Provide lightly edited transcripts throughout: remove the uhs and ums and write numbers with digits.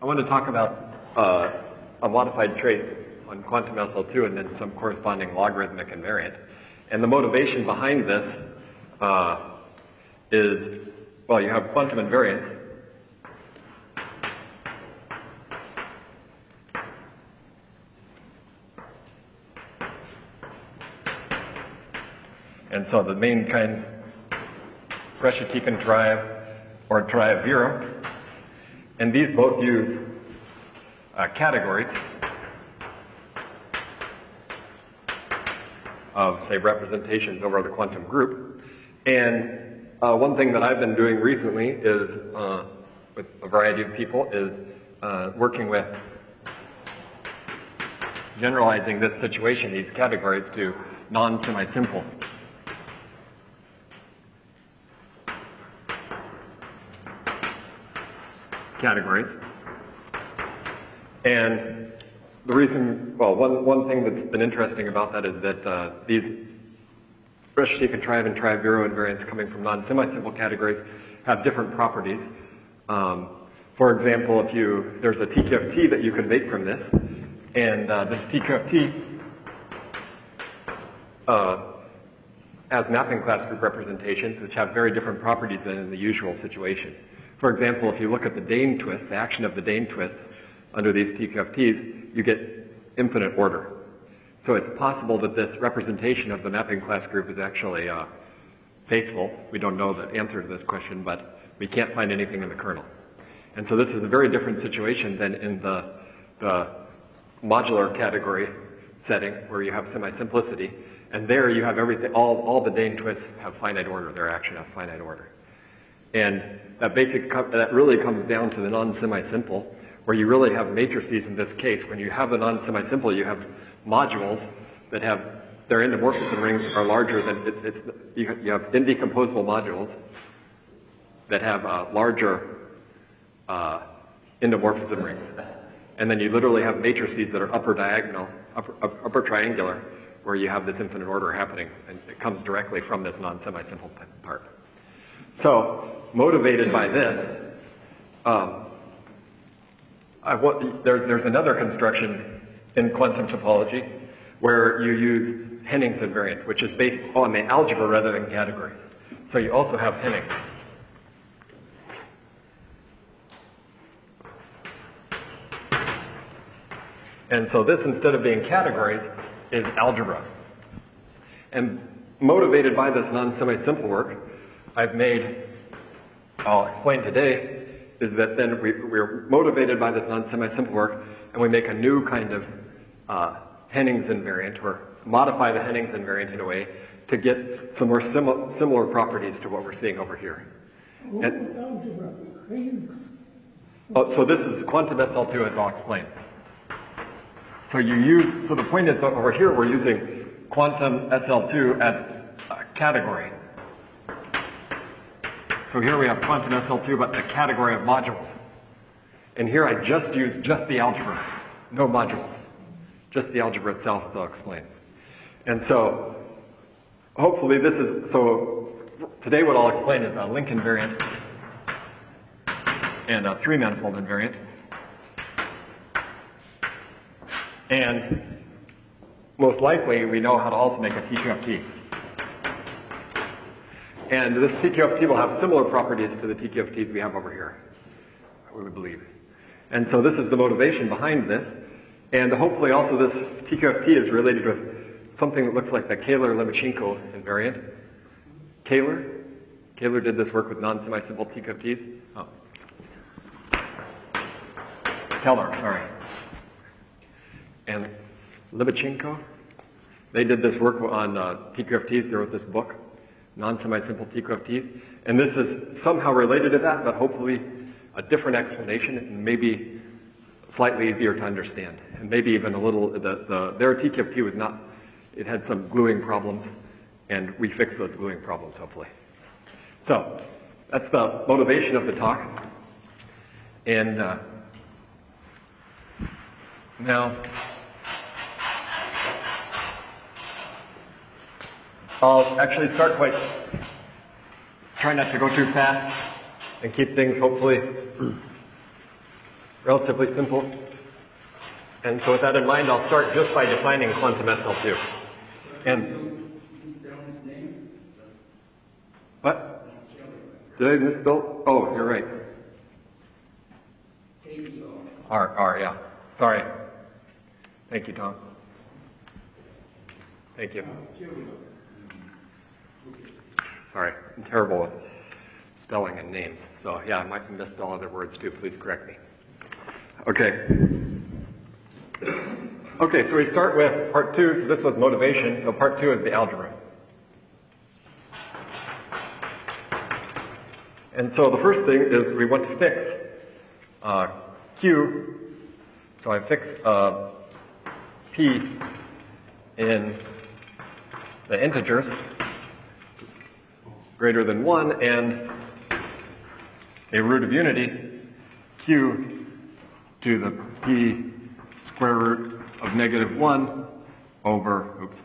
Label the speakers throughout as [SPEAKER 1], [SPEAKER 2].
[SPEAKER 1] I want to talk about a modified trace on quantum SL2 and then some corresponding logarithmic invariant. And the motivation behind this is, well, you have quantum invariants. And so the main kinds, Precious-Deacon tribe or triavira, and these both use categories of, say, representations over the quantum group. And one thing that I've been doing recently is, with a variety of people, is working with generalizing this situation, these categories, to non-semi-simple categories. And the reason, well, one thing that's been interesting about that is that these Precious-Deacon tribe and triavira invariants coming from non-semi-simple categories have different properties. For example, there's a TQFT that you can make from this, and this TQFT has mapping class group representations which have very different properties than in the usual situation. For example, if you look at the Dane twist, the action of the Dane twist under these TQFTs, you get infinite order. So it's possible that this representation of the mapping class group is actually faithful. We don't know the answer to this question, but we can't find anything in the kernel. And so this is a very different situation than in the modular category setting where you have semi-simplicity. And there you have everything, all the Dane twists have finite order. Their action has finite order. And that really comes down to the non-semi-simple, where you really have matrices in this case. When you have the non-semi-simple, you have modules that have, their endomorphism rings are larger than, you have indecomposable modules that have larger endomorphism rings. And then you literally have matrices that are upper diagonal, upper triangular, where you have this infinite order happening, and it comes directly from this non-semi-simple part. So, motivated by this, there's another construction in quantum topology where you use Henning's invariant, which is based on the algebra rather than categories. So you also have Henning. And so this, instead of being categories, is algebra. And motivated by this non-semi-simple work, I'll explain today, is that then we're motivated by this non-semi-simple work, and we make a new kind of Henning's invariant, or modify the Henning's invariant in a way to get some more similar properties to what we're seeing over here. And, so this is quantum SL2, as I'll explain. So the point is that over here we're using quantum SL2 as a category. So here we have quantum SL2, but the category of modules. And here I just use the algebra, no modules. Just the algebra itself, as I'll explain. And so, hopefully so today what I'll explain is a link invariant and a three-manifold invariant. And most likely, we know how to also make a TQFT. And this TQFT will have similar properties to the TQFTs we have over here, we would believe. And so this is the motivation behind this. And hopefully also this TQFT is related with something that looks like the Kähler-Levchenko invariant. Kähler did this work with non-semi-simple TQFTs. Oh. Keller, sorry. And Levchenko, they did this work on TQFTs. They wrote this book, non-semi-simple TQFTs. And this is somehow related to that, but hopefully a different explanation and maybe slightly easier to understand. And maybe even a little, their TQFT was not, it had some gluing problems, and we fixed those gluing problems, hopefully. So, that's the motivation of the talk. And now, I'll actually start try not to go too fast and keep things hopefully Relatively simple. And so with that in mind, I'll start just by defining quantum SL2. And what? Did I misspell? Oh, you're right. R, yeah. Sorry. Thank you, Tom. Thank you. Sorry, I'm terrible with spelling and names. So yeah, I might misspell other words too. Please correct me. Okay. Okay, so we start with part 2. So this was motivation. So part 2 is the algebra. And so the first thing is we want to fix Q. So I fix P in the integers greater than 1 and a root of unity, Q to the P square root of negative 1 over, oops.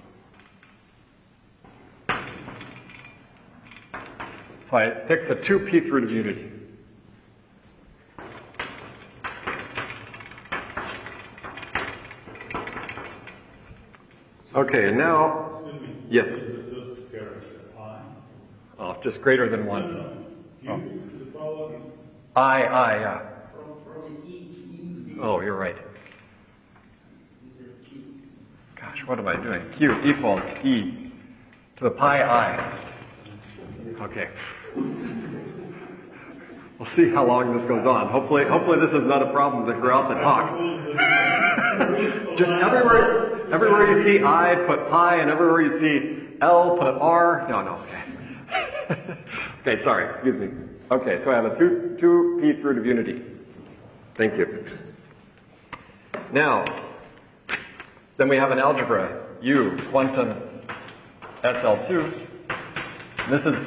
[SPEAKER 1] So I fix a 2pth root of unity. Okay, and now, yes? Oh, just greater than 1. Oh. Yeah. Oh, you're right. Gosh, what am I doing? Q equals E to the pi I. Okay. We'll see how long this goes on. Hopefully this is not a problem throughout the talk. Just everywhere you see I, put pi, and everywhere you see L, put R. No. Okay. Okay, sorry, excuse me. Okay, so I have a 2pth root of unity. Thank you. Now, then we have an algebra, U, quantum SL2. This is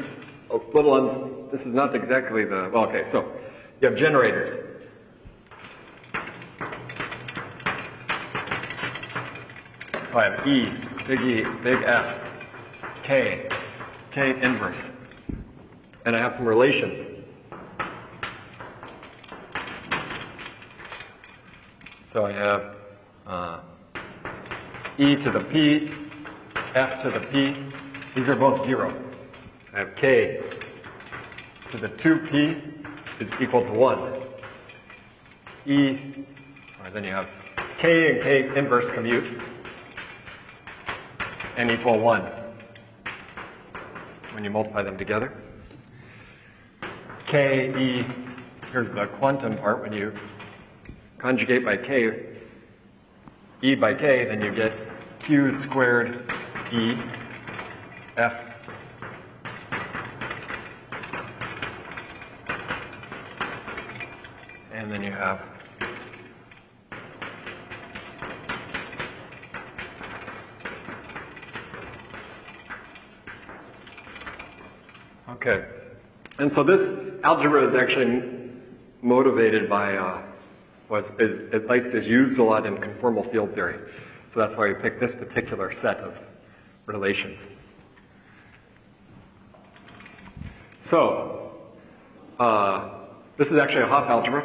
[SPEAKER 1] a little, this is not exactly the, well, okay, so you have generators. So I have E, big F, K inverse. And I have some relations. So I have E to the P, F to the P. These are both 0. I have K to the 2P is equal to 1. E, or then you have K and K inverse commute and equal 1 when you multiply them together. K, E, here's the quantum part. When you conjugate by K, E by K, then you get Q squared E, F and then you have okay. And so this algebra is actually motivated by at least is used a lot in conformal field theory. So that's why we picked this particular set of relations. So this is actually a Hopf algebra.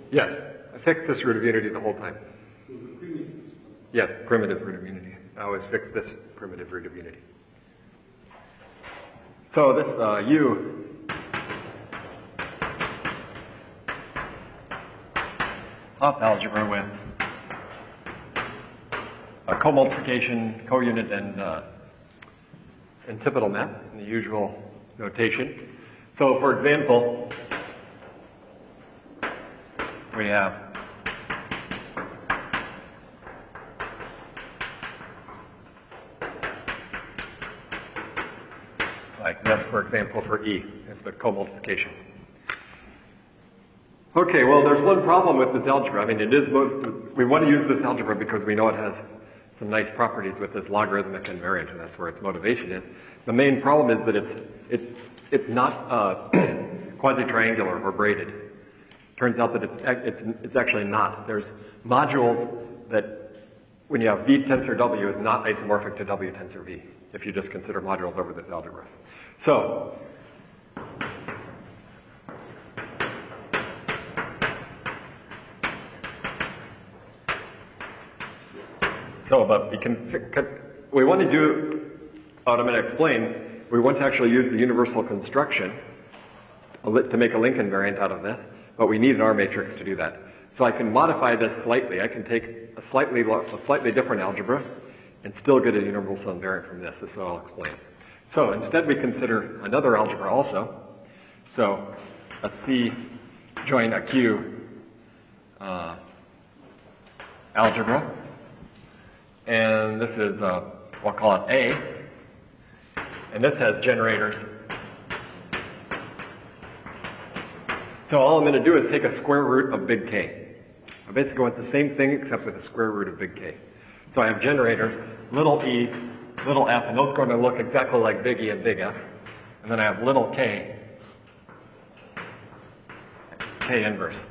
[SPEAKER 1] Yes, I fix this root of unity the whole time. Yes, primitive root of unity. I always fix this primitive root of unity. So this U Hopf algebra with a co-multiplication, co-unit, and antipodal map in the usual notation. So for example, we have like this, for example, for E, is the co-multiplication. Okay, well, there's one problem with this algebra. I mean, we want to use this algebra because we know it has some nice properties with this logarithmic invariant, and that's where its motivation is. The main problem is that it's not quasi-triangular or braided. Turns out that it's actually not. There's modules that, when you have V tensor W, is not isomorphic to W tensor V, if you just consider modules over this algebra. So, but we want to do what I'm going to explain. We want to actually use the universal construction to make a link invariant out of this, but we need an R matrix to do that. So I can modify this slightly. I can take a slightly different algebra and still get a universal invariant from this. This is what I'll explain. So instead we consider another algebra also. So a C join a Q algebra. And this is, we'll call it A. And this has generators. So all I'm going to do is take a square root of big K. I basically want the same thing except with a square root of big K. So I have generators, little e, little f, and those are going to look exactly like big E and big F. And then I have little k, K inverse.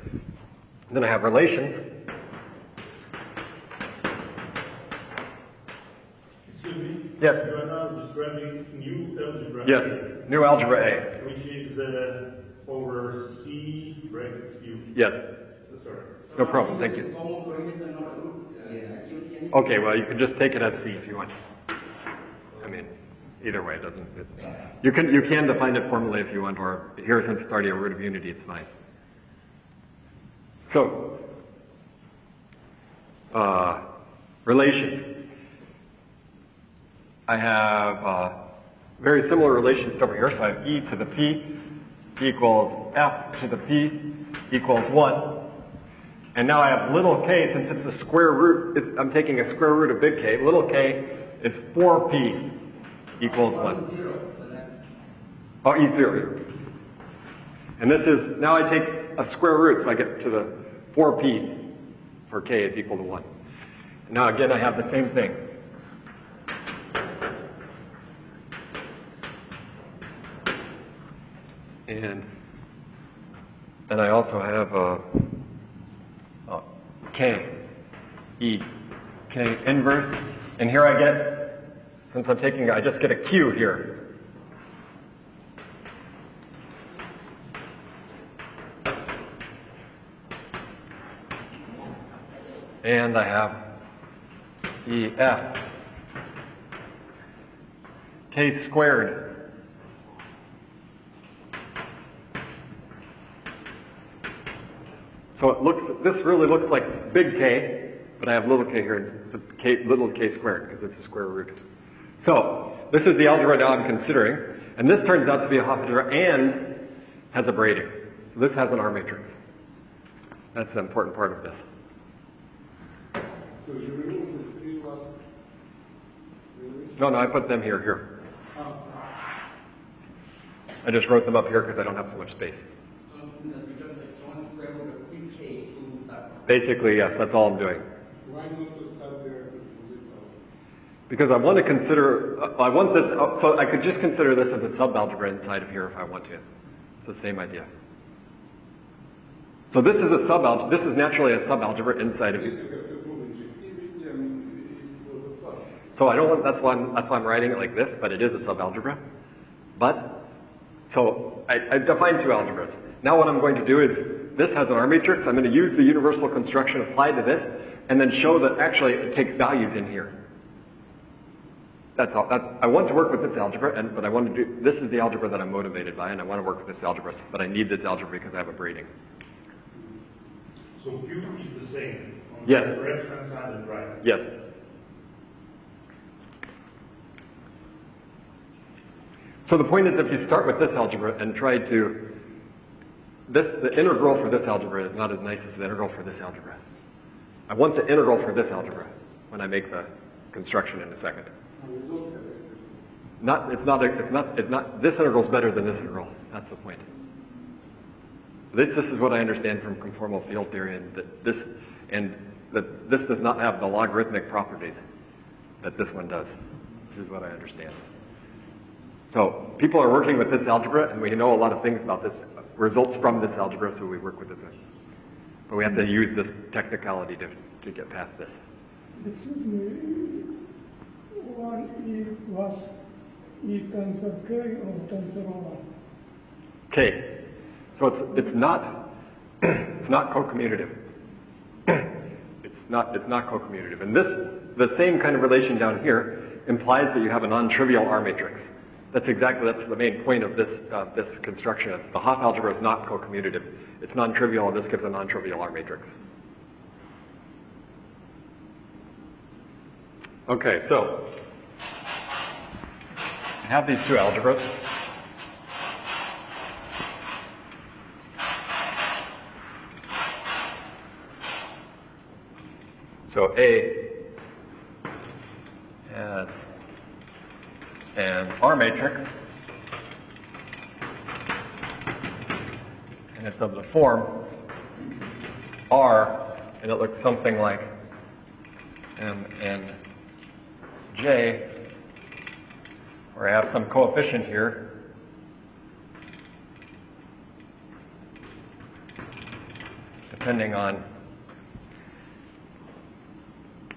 [SPEAKER 1] And then I have relations.
[SPEAKER 2] Excuse me?
[SPEAKER 1] Yes.
[SPEAKER 2] You are now describing new algebra.
[SPEAKER 1] Yes, new algebra A.
[SPEAKER 2] Which is over C bracket Q.
[SPEAKER 1] Yes.
[SPEAKER 2] Sorry.
[SPEAKER 1] No problem, thank you. Okay, well, you can just take it as C if you want. I mean, either way, it doesn't. You can define it formally if you want, or here, since it's already a root of unity, it's fine. So, relations. I have very similar relations over here. So I have e to the p equals f to the p equals 1. And now I have little k, since it's a square root, I'm taking a square root of big K. Little k is 4p equals 1. Oh, E0. And this is, now I take a square root, so I get to the 4p for k is equal to 1. Now again, I have the same thing. And then I also have K, E, K inverse. And here I get, since I'm taking, I just get a Q here. And I have E, F, K squared. So it looks, this really looks like big K, but I have little k here, it's little k squared, because it's a square root. So this is the algebra now I'm considering, and this turns out to be a Hopf algebra and has a braiding. So this has an R matrix. That's the important part of this.
[SPEAKER 3] So you remove the three last relations?
[SPEAKER 1] No, I put them here. I just wrote them up here because I don't have so much space. Basically, yes, that's all I'm doing.
[SPEAKER 3] Why not to start there with this algebra?
[SPEAKER 1] Because I want to consider, I want this, so I could just consider this as a subalgebra inside of here if I want to. It's the same idea. So this is a subalgebra, this is naturally a subalgebra inside of you. So I don't want, that's why I'm writing it like this, but it is a subalgebra. But, so I defined two algebras. Now what I'm going to do is, this has an R matrix. I'm going to use the universal construction applied to this, and then show that actually it takes values in here. That's all. I want to work with this algebra, but I want to do, this is the algebra that I'm motivated by, and I want to work with this algebra, but I need this algebra because I have a braiding.
[SPEAKER 2] So Q is the same on
[SPEAKER 1] Yes.
[SPEAKER 2] the left-hand side and right?
[SPEAKER 1] Yes. So the point is, if you start with this algebra and try to, the integral for this algebra is not as nice as the integral for this algebra. I want the integral for this algebra when I make the construction in a second. This integral is better than this integral. That's the point. This is what I understand from conformal field theory, and that this does not have the logarithmic properties that this one does. This is what I understand. So people are working with this algebra, and we know a lot of things about this results from this algebra, so we work with this. But we have to use this technicality to get past this.
[SPEAKER 4] Excuse me, what was tensor K or tensor R?
[SPEAKER 1] K. So it's not it's not co-commutative. It's not co-commutative. And the same kind of relation down here implies that you have a non-trivial R matrix. That's the main point of this construction. The Hopf algebra is not co-commutative. It's non-trivial, and this gives a non-trivial R matrix. Okay, so I have these two algebras. So A has an R matrix, and it's of the form R, and it looks something like M and J, where I have some coefficient here, depending on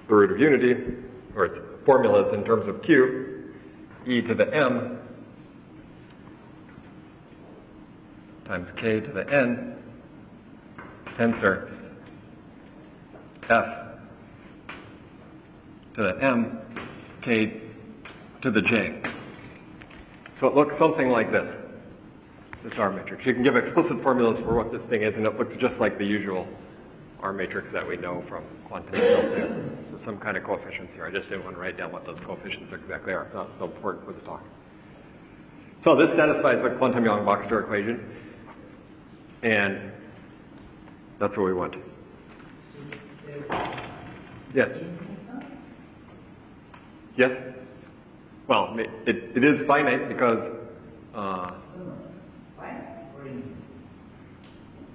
[SPEAKER 1] the root of unity, or its formulas in terms of Q, e to the m times k to the n, tensor f to the m, k to the j. So it looks something like this R matrix. You can give explicit formulas for what this thing is, and it looks just like the usual R matrix that we know from quantum theory. So some kind of coefficients here. I just didn't want to write down what those coefficients exactly are. It's not so important for the talk. So this satisfies the quantum Yang-Boxster equation, and that's what we want. Yes? Yes? Well, it is finite because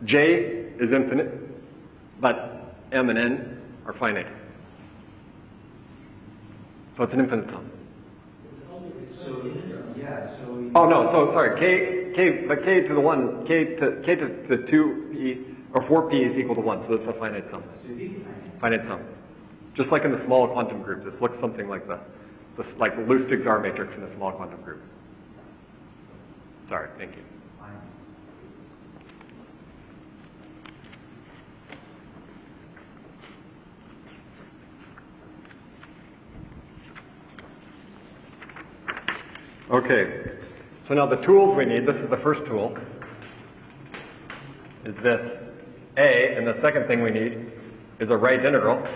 [SPEAKER 1] J is infinite, but M and N are finite. So it's an infinite sum. Oh no, so sorry, the K to the 1, K to the 2P, or 4P is equal to 1, so that's a finite sum. Finite sum. Just like in the small quantum group, this looks something like like Lustig's R matrix in the small quantum group. Sorry, thank you. Okay, so now the tools we need, this is the first tool, is this A, and the second thing we need is a right integral.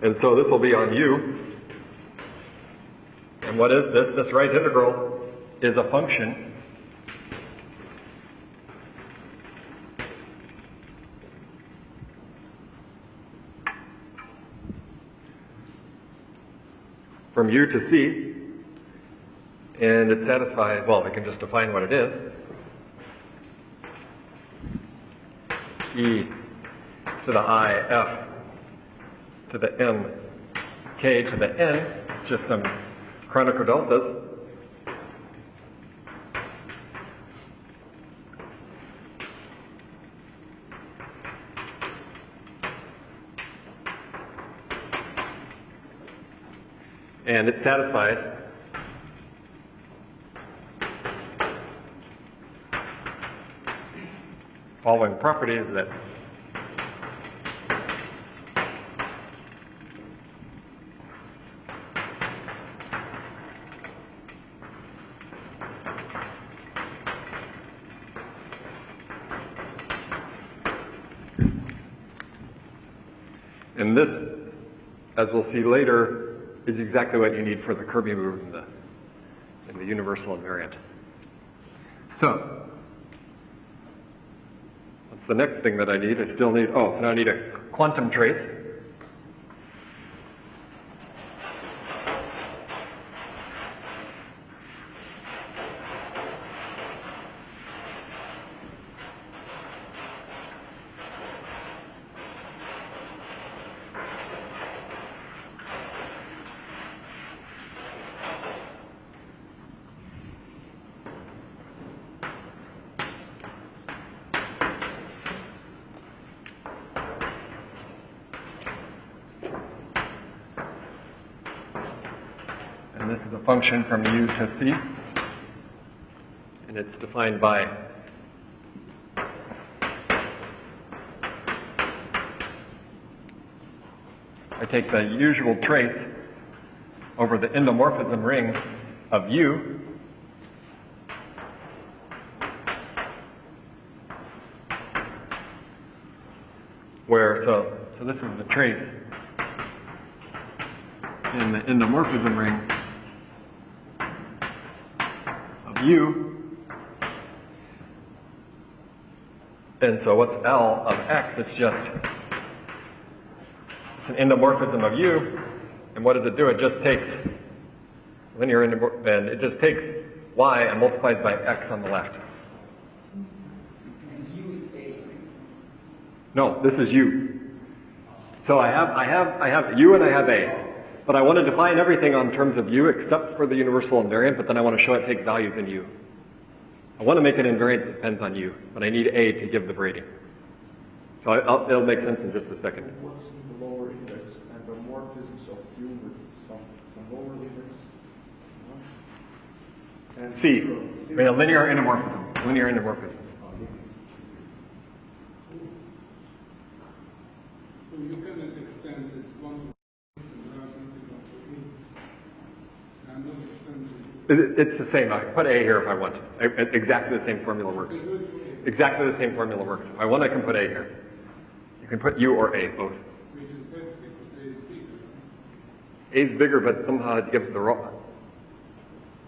[SPEAKER 1] And so this will be on U. And what is this? This right integral is a function from U to C, and it satisfies, well, we can just define what it is. E to the I, F to the M, K to the N, it's just some Kronecker deltas. And it satisfies following properties that and this, as we'll see later, is exactly what you need for the Kirby move in the universal invariant. So, what's the next thing that I need? I still need, so now I need a quantum trace. And this is a function from u to c. And it's defined by I take the usual trace over the endomorphism ring of u, where, so this is the trace in the endomorphism ring of u. And so what's L of x? It's an endomorphism of u, and what does it do? It just takes linear and it just takes y and multiplies by x on the left.
[SPEAKER 5] And u is a.
[SPEAKER 1] No, this is u. So I have u and I have a, but I want to define everything on terms of u except for the universal invariant, but then I want to show it takes values in u. I want to make an invariant that depends on u, but I need a to give the braiding. So it'll make sense in just a second.
[SPEAKER 6] What's in the lower index and the morphisms of u with some lower limits? And
[SPEAKER 1] C.
[SPEAKER 6] zero.
[SPEAKER 1] I mean, linear endomorphisms. Linear endomorphisms.
[SPEAKER 3] So you can extend this one and not extend
[SPEAKER 1] It's the same. I can put a here if I want. Exactly the same formula works. Exactly the same formula works. If I want, I can put a here. You can put u or a, both.
[SPEAKER 3] which is better because A is bigger.
[SPEAKER 1] A is bigger, but somehow it gives the wrong.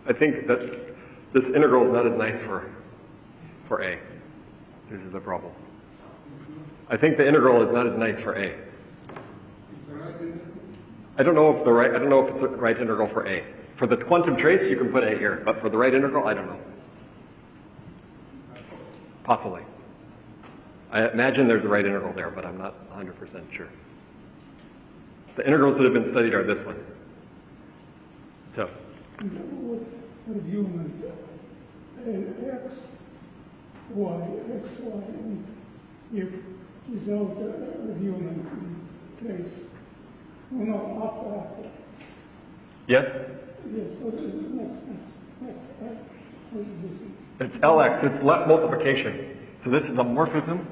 [SPEAKER 1] I think that this integral is not as nice for a. This is the problem. I think the integral is not as nice for a.
[SPEAKER 3] It's a right integral.
[SPEAKER 1] I don't know if it's the right integral for a. For the quantum trace, you can put a here, but for the right integral, I don't know. Possibly. I imagine there's a right integral there, but I'm not 100% sure. The integrals that have been studied are this one. So,
[SPEAKER 4] What argument x, y, x, y, and if without argument trace, after.
[SPEAKER 1] yes?
[SPEAKER 4] Yes, so this is next. What is this?
[SPEAKER 1] It's Lx, it's left multiplication. So this is a morphism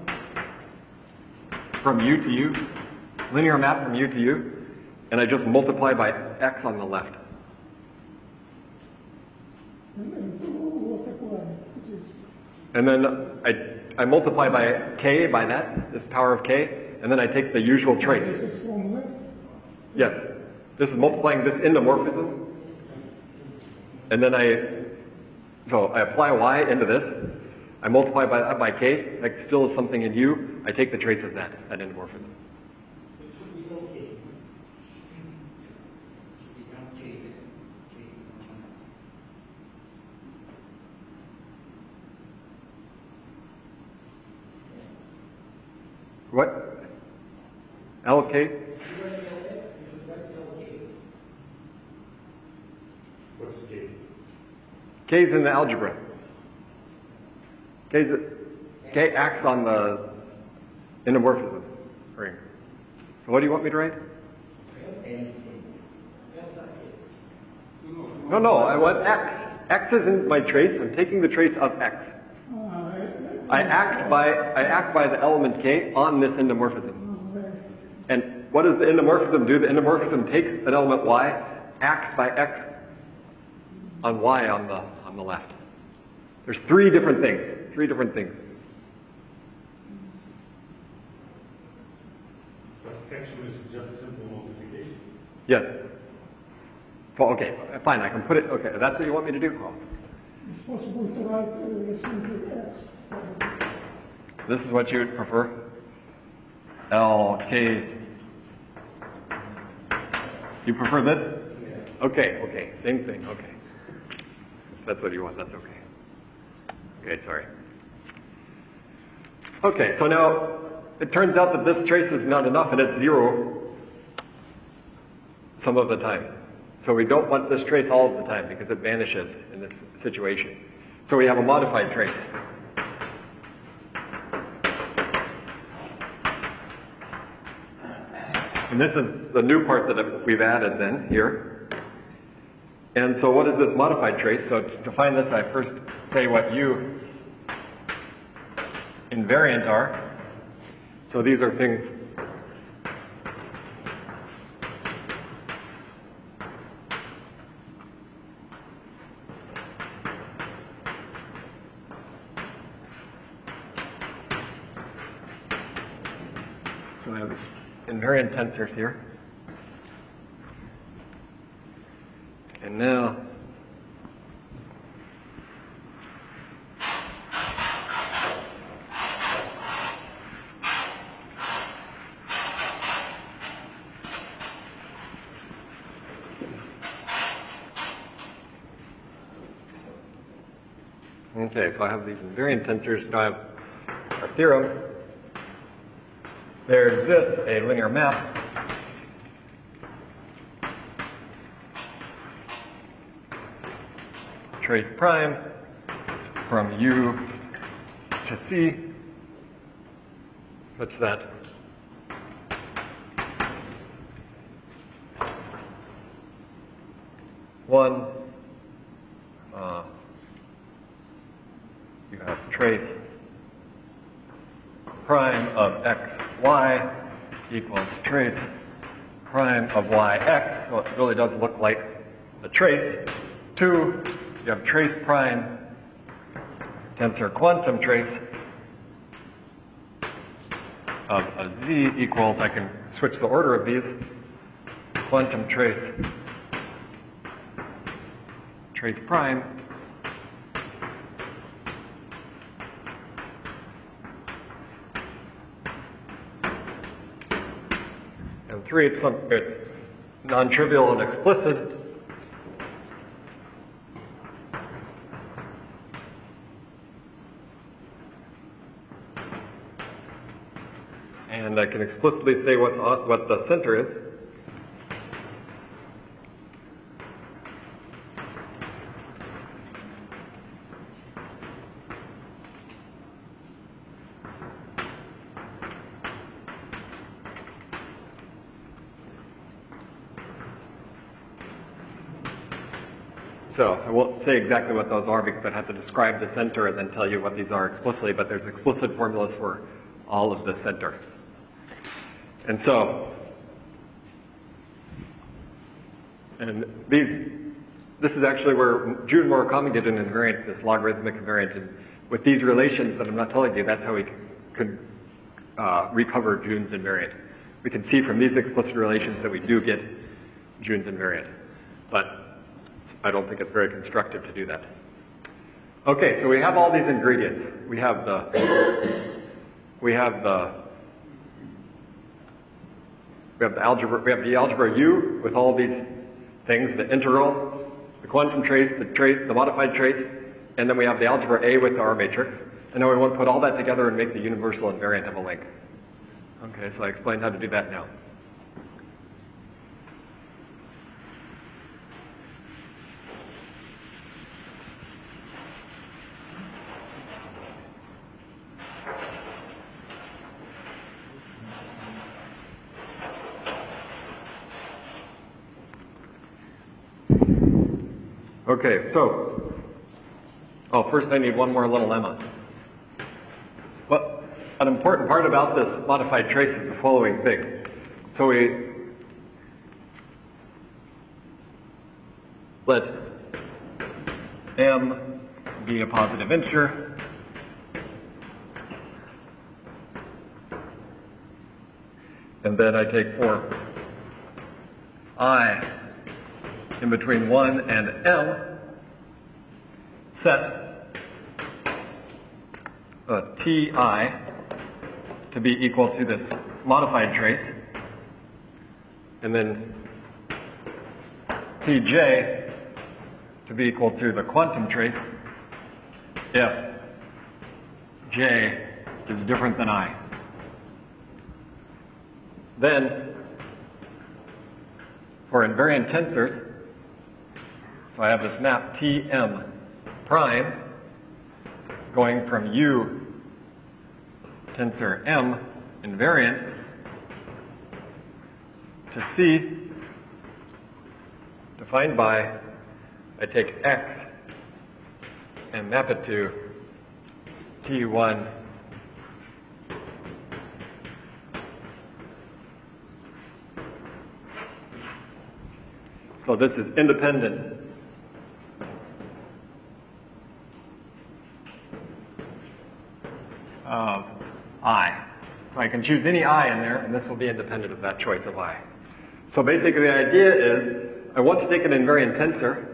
[SPEAKER 1] from u to u, linear map from u to u, and I just multiply by x on the left.
[SPEAKER 4] And what apply? This is
[SPEAKER 1] And then I multiply by k, by that, this power of k, and then I take the usual trace.
[SPEAKER 4] this is from left.
[SPEAKER 1] Yes, this is multiplying this endomorphism, and then I apply y into this, I multiply by k, that still is something in u, I take the trace of that endomorphism.
[SPEAKER 5] It should be okay. Should be calculated.
[SPEAKER 1] What? LK?
[SPEAKER 2] What's K?
[SPEAKER 1] K is in the algebra. K acts on the endomorphism ring. So what do you want me to write? No, I want x. X is in my trace. I'm taking the trace of x. I act by the element k on this endomorphism. And what does the endomorphism do? The endomorphism takes an element y, acts by x on y on the left. There's three different things.
[SPEAKER 2] But actually, it's just simple multiplication.
[SPEAKER 1] Yes. So, okay, fine, I can put it, okay, that's what you want me to do? Oh.
[SPEAKER 4] It's possible to write simply x.
[SPEAKER 1] This is what you would prefer? L, K. You prefer this? Yes. Okay, same thing, okay. If that's what you want, that's okay. Okay, sorry. Okay, so now it turns out that this trace is not enough and it's 0 some of the time. So we don't want this trace all of the time because it vanishes in this situation. So we have a modified trace. And this is the new part that we've added then here. And so what is this modified trace? So to define this, I first say what U invariant are. So these are things so I have invariant tensors here. And now okay, so I have these invariant tensors. Now I have a theorem. There exists a linear map trace prime from U to C such that one, you have trace prime of x, y equals trace prime of y, x, so it really does look like a trace. 2, you have trace prime tensor quantum trace of a z equals, I can switch the order of these, quantum trace prime and 3, it's non-trivial and explicit. And I can explicitly say what the center is. So I won't say exactly what those are because I'd have to describe the center and then tell you what these are explicitly, but there's explicit formulas for all of the center. And so, and this is actually where June Murakami did an invariant, this logarithmic invariant. And with these relations that I'm not telling you, that's how we could recover June's invariant. We can see from these explicit relations that we do get June's invariant. But I don't think it's very constructive to do that. Okay, so we have all these ingredients. We have the algebra U with all these things, the integral, the quantum trace, the modified trace, and then we have the algebra A with the R matrix. And now we want to put all that together and make the universal invariant of a link. Okay, so I explained how to do that now. Okay, so, first I need one more little lemma. Well, an important part about this modified trace is the following thing. So we let m be a positive integer, and then I take for I in between 1 and m, set ti to be equal to this modified trace, and then tj to be equal to the quantum trace if j is different than I. Then, for invariant tensors, so I have this map Tm prime going from U tensor M invariant to C defined by I take x and map it to t1 so this is independent of I. So I can choose any I in there, and this will be independent of that choice of I. So basically the idea is I want to take an invariant tensor,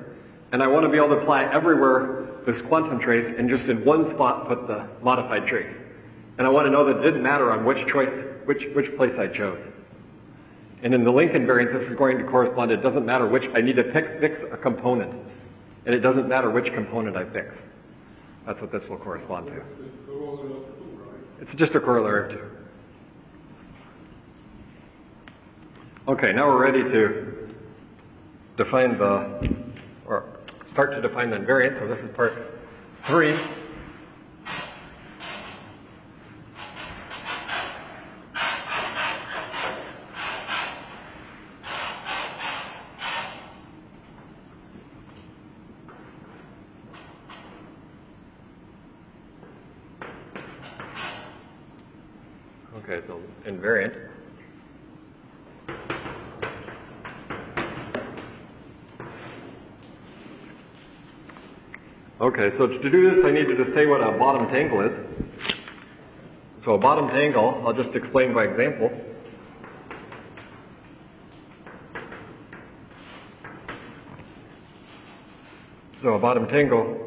[SPEAKER 1] and I want to be able to apply everywhere this quantum trace, and just in one spot put the modified trace. And I want to know that it didn't matter on which choice, which place I chose. And in the link invariant, this is going to correspond, it doesn't matter which, I need to fix a component. And it doesn't matter which component I fix. That's what this will correspond to.
[SPEAKER 3] It's a corollary of 2, right?
[SPEAKER 1] It's just a corollary of 2. Okay, now we're ready to define or start to define the invariant. So this is part 3. Okay, so invariant. Okay, so to do this, I needed to say what a bottom tangle is. So a bottom tangle, I'll just explain by example. So a bottom tangle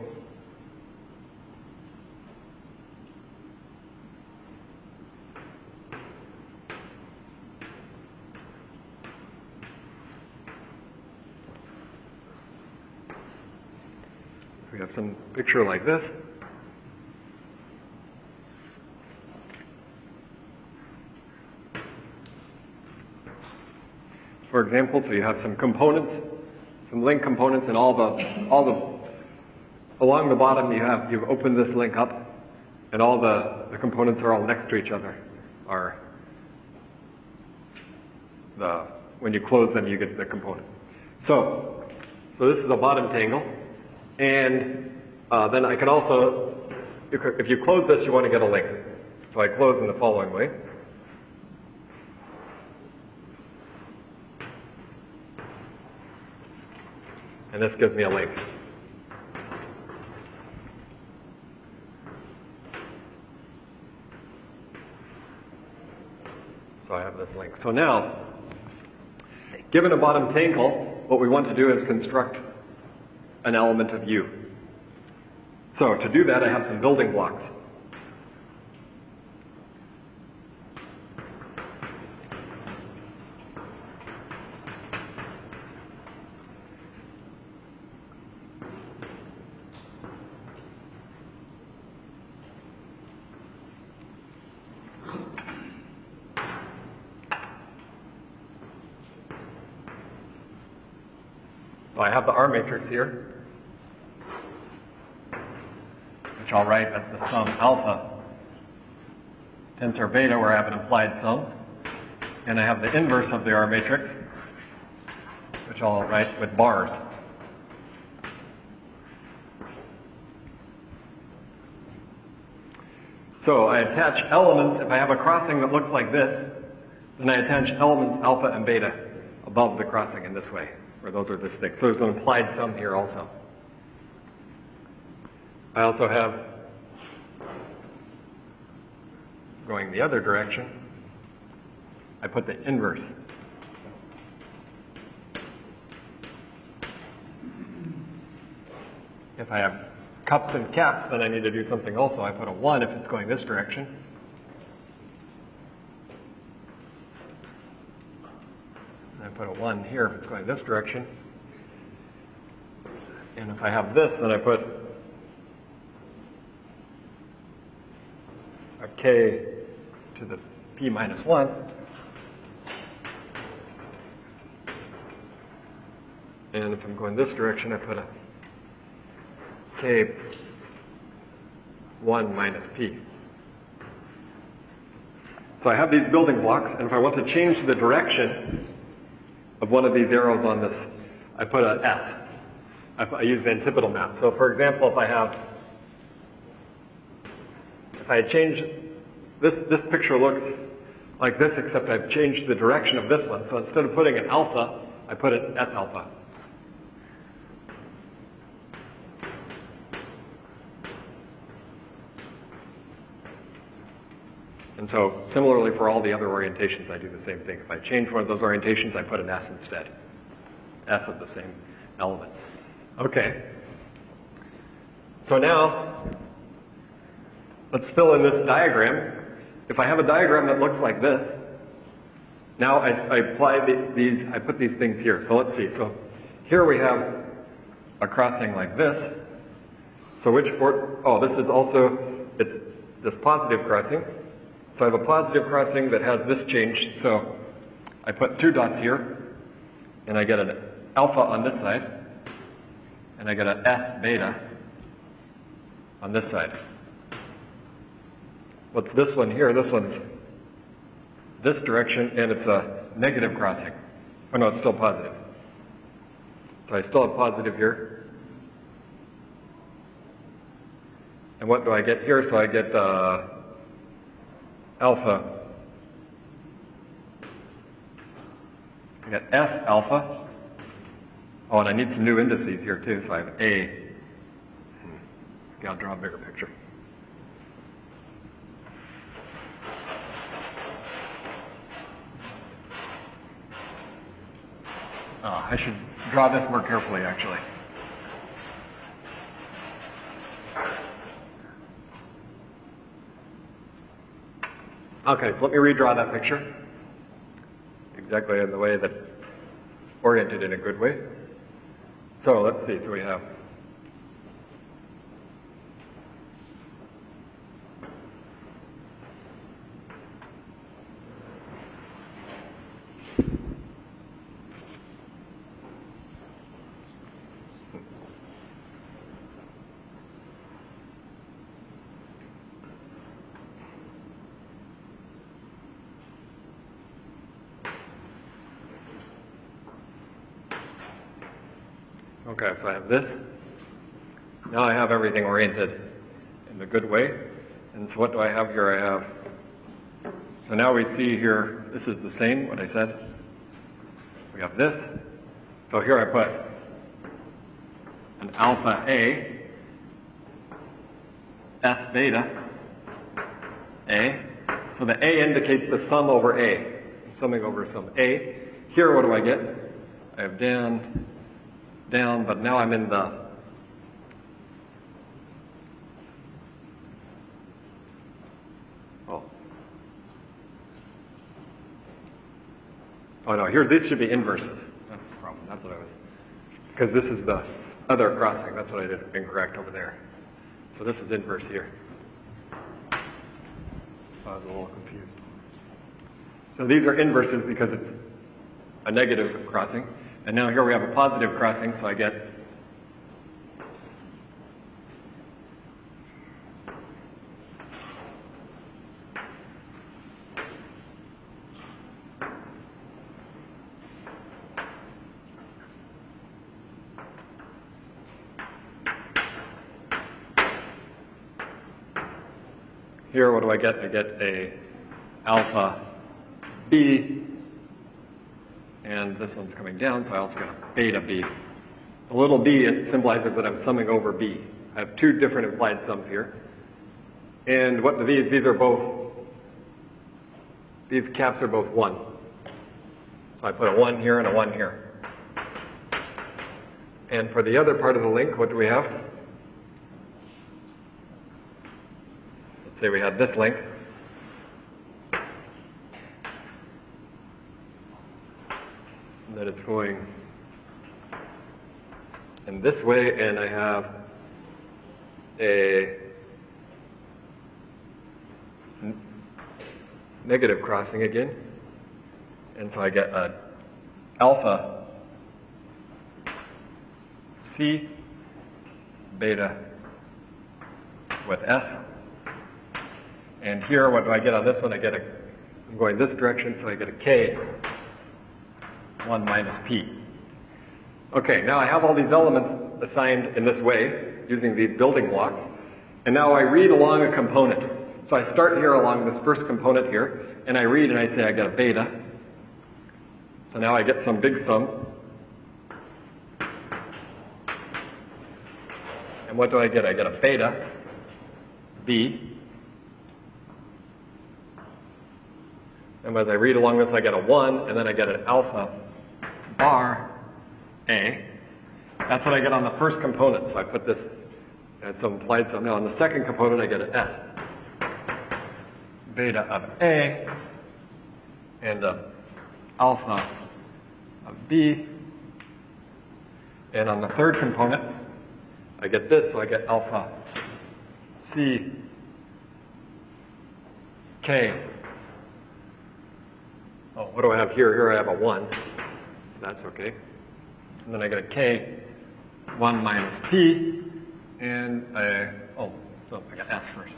[SPEAKER 1] we have some picture like this. For example, so you have some components, some link components, and along the bottom you've opened this link up, and all the components are all next to each other. When you close them, you get the component. So this is a bottom tangle. And then I can also, if you close this, you want to get a link. So I close in the following way. And this gives me a link. So I have this link. So now, given a bottom tangle, what we want to do is construct an element of U. So to do that, I have some building blocks. So I have the R matrix here, which I'll write as the sum alpha tensor beta, where I have an implied sum. And I have the inverse of the R matrix, which I'll write with bars. So I attach elements. If I have a crossing that looks like this, then I attach elements alpha and beta above the crossing in this way, where those are this thick. So there's an implied sum here also. I also have, going the other direction, I put the inverse. If I have cups and caps, then I need to do something also. I put a 1 if it's going this direction. And I put a 1 here if it's going this direction. And if I have this, then I put a k to the p minus 1. And if I'm going this direction, I put a k 1 minus p. So I have these building blocks, and if I want to change the direction of one of these arrows on this, I put an s. I use the antipodal map. So for example, if I had changed, this picture looks like this, except I've changed the direction of this one. So instead of putting an alpha, I put an S alpha. And so similarly for all the other orientations, I do the same thing. If I change one of those orientations, I put an S instead. S of the same element. Okay. So now, let's fill in this diagram. If I have a diagram that looks like this, now I apply these, I put these things here. So let's see. So here we have a crossing like this. So this is also, it's this positive crossing. So I have a positive crossing that has this change. So I put 2 dots here, and I get an alpha on this side, and I get an S beta on this side. What's this one here? This one's this direction, and it's a negative crossing. Oh no, it's still positive. So I still have positive here. And what do I get here? So I get alpha. I got S alpha. Oh, and I need some new indices here too, so I have A. Okay, I'll draw a bigger picture. Oh, I should draw this more carefully, actually. Okay, so let me redraw that picture exactly in the way that it's oriented in a good way. So let's see, so we have okay, so I have this. Now I have everything oriented in the good way. And so what do I have here? I have, so now we see here, this is the same, what I said. We have this. So here I put an alpha A, S beta, A. So the A indicates the sum over A. I'm summing over some A. Here, what do I get? I have down, down, but now I'm in the oh no, here this should be inverses. That's the problem. That's what I was, because this is the other crossing. That's what I did incorrect over there. So this is inverse here. So I was a little confused. So these are inverses because it's a negative crossing. And now here we have a positive crossing, so I get here, what do I get? I get a alpha B, and this one's coming down, so I also get a beta B. The little b, it symbolizes that I'm summing over B. I have 2 different implied sums here. And what do these are both, these caps are both 1. So I put a 1 here and a 1 here. And for the other part of the link, what do we have? Let's say we had this link. That it's going in this way, and I have a negative crossing again, and so I get a alpha C beta with S. And here, what do I get on this one? I'm going this direction, so I get a K 1 minus P. Okay, now I have all these elements assigned in this way, using these building blocks, and now I read along a component. So I start here along this first component here, and I read and I say I get a beta. So now I get some big sum. And what do I get? I get a beta B. And as I read along this, I get a 1, and then I get an alpha bar A. That's what I get on the first component. So I put this as some implied sum. Now on the second component, I get an S beta of A and alpha of B. And on the third component, I get this, so I get alpha C K. Oh, what do I have here? Here I have a 1, so that's okay. And then I get a K, 1 minus P, and I got S first.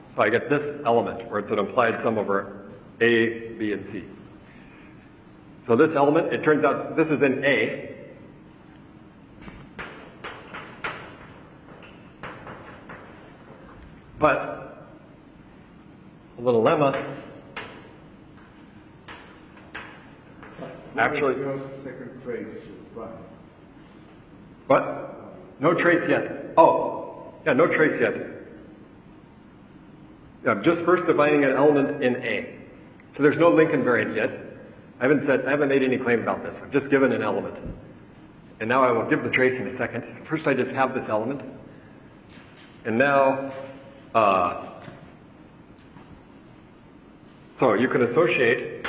[SPEAKER 1] So I get this element where it's an implied sum over A, B, and C. So this element, it turns out this is in A. But a little lemma. Actually,
[SPEAKER 6] Your second trace right.
[SPEAKER 1] what? No trace yet. Oh, yeah, no trace yet. Yeah, I'm just first defining an element in A. So there's no link invariant yet. I haven't made any claim about this. I've just given an element. And now I will give the trace in a second. First I just have this element. And now, so you can associate.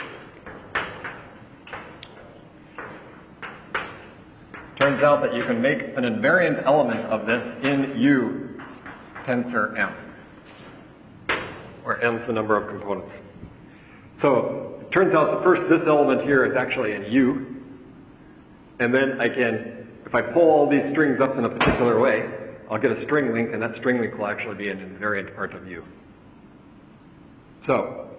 [SPEAKER 1] Turns out that you can make an invariant element of this in U tensor M, where M's the number of components. So it turns out this element here is actually in U. And then I can, if I pull all these strings up in a particular way, I'll get a string link, and that string link will actually be an invariant part of U. So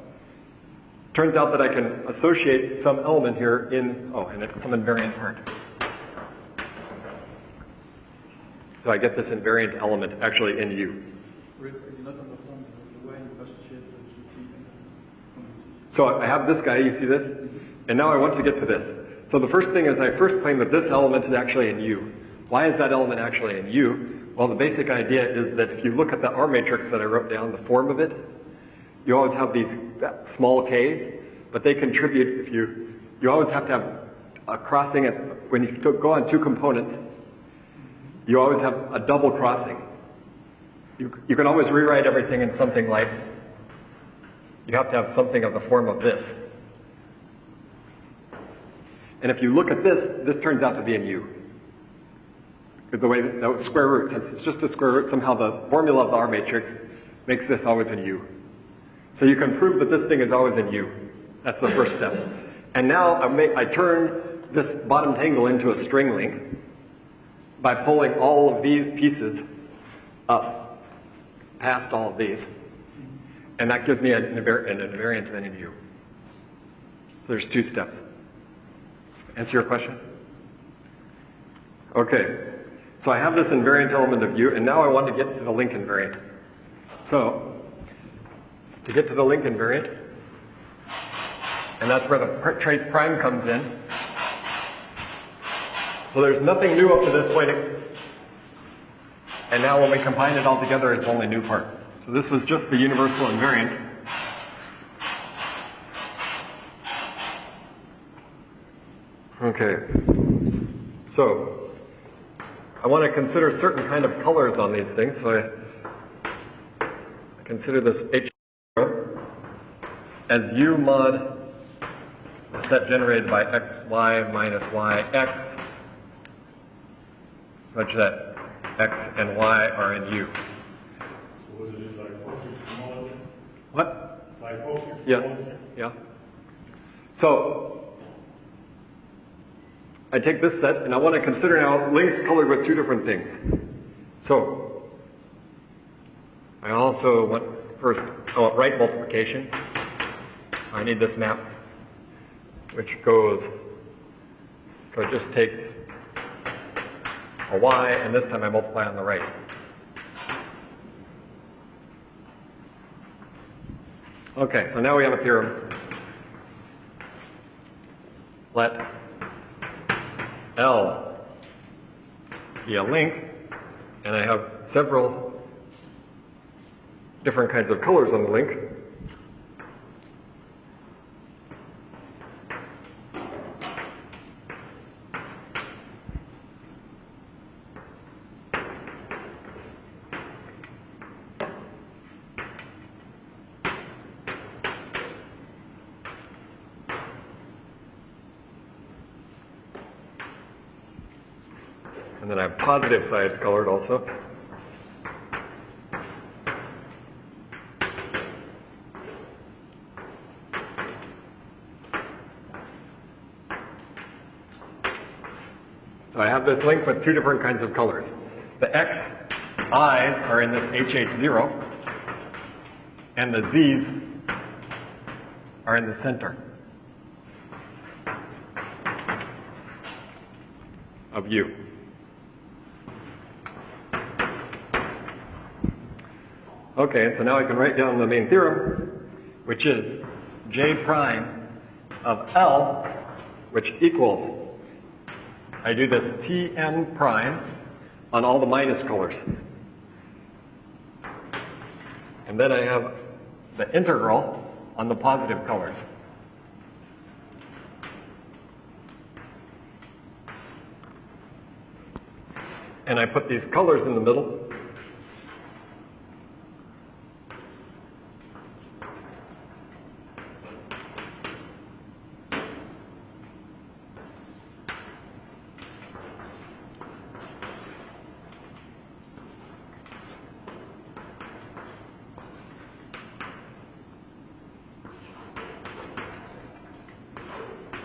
[SPEAKER 1] turns out that I can associate some element here in, and it's some invariant part. So I get this invariant element actually in U.
[SPEAKER 3] So I did not understand the way you associate GP and
[SPEAKER 1] So I have this guy, you see this? And now I want to get to this. So the first thing is I first claim that this element is actually in U. Why is that element actually in U? Well, the basic idea is that if you look at the R matrix that I wrote down, the form of it, you always have these small k's, but they contribute if you always have to have a crossing when you go on two components, you always have a double crossing. You can always rewrite everything in something like, you have to have something of the form of this. And if you look at this turns out to be in U. The way that was square root, since it's just a square root, somehow the formula of the R matrix makes this always in U. So you can prove that this thing is always in U. That's the first step. And now I turn this bottom tangle into a string link by pulling all of these pieces up past all of these. And that gives me an invariant then in U. So there's two steps. Answer your question? Okay. So I have this invariant element of U, and now I want to get to the link invariant. So to get to the link invariant, and that's where the trace prime comes in. So there's nothing new up to this point. And now when we combine it all together, it's only new part. So this was just the universal invariant. Okay. So I want to consider certain kind of colors on these things. So I consider this H0 as U mod the set generated by xy minus yx, such that x and y are in U.
[SPEAKER 2] So was it like perfect homology?
[SPEAKER 1] What?
[SPEAKER 2] Like perfect
[SPEAKER 1] Yes.
[SPEAKER 2] homology?
[SPEAKER 1] Yeah. So I take this set and I want to consider now links colored with two different things. So I also want first, I want right multiplication. I need this map, which goes, so it just takes a y, and this time I multiply on the right. Okay, so now we have a theorem. Let L be a link, and I have several different kinds of colors on the link. And then I have positive side colored also. So I have this link with two different kinds of colors. The X, I's are in this HH0, and the Z's are in the center of U. Okay, and so now I can write down the main theorem, which is J prime of L, which equals, I do this Tm prime on all the minus colors. And then I have the integral on the positive colors. And I put these colors in the middle.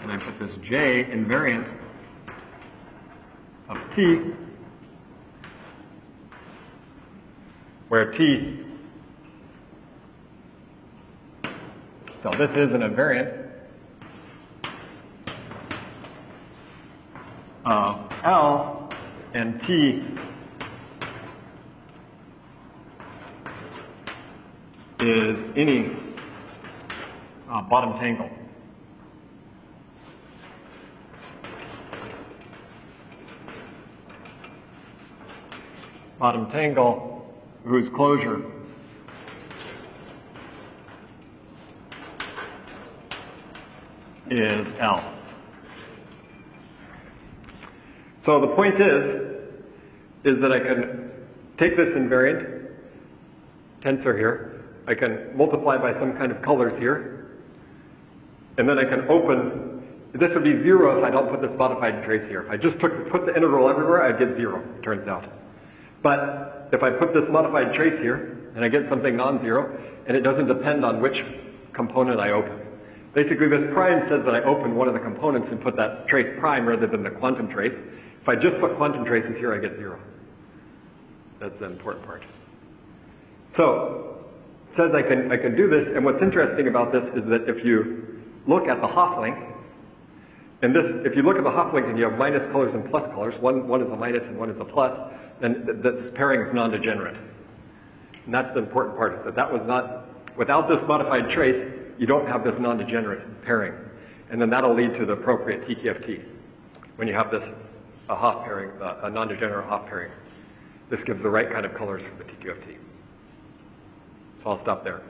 [SPEAKER 1] And I put this J invariant of T, where T, so this is an invariant of L, and T is any bottom tangle. Bottom tangle whose closure is L. So the point is that I can take this invariant tensor here, I can multiply by some kind of colors here, and then I can open, this would be 0 if I don't put this modified trace here. If I just put the integral everywhere, I'd get 0, it turns out. But if I put this modified trace here, and I get something non-zero, and it doesn't depend on which component I open. Basically, this prime says that I open one of the components and put that trace prime rather than the quantum trace. If I just put quantum traces here, I get 0. That's the important part. So, it says I can do this, and what's interesting about this is that if you look at the Hopf link, and this, if you look at the Hopf link and you have minus colors and plus colors, one is a minus and one is a plus, then this pairing is non-degenerate. And that's the important part, is that that was not, without this modified trace, you don't have this non-degenerate pairing. And then that'll lead to the appropriate TQFT when you have this a Hopf pairing, a non-degenerate Hopf pairing. This gives the right kind of colors for the TQFT. So I'll stop there.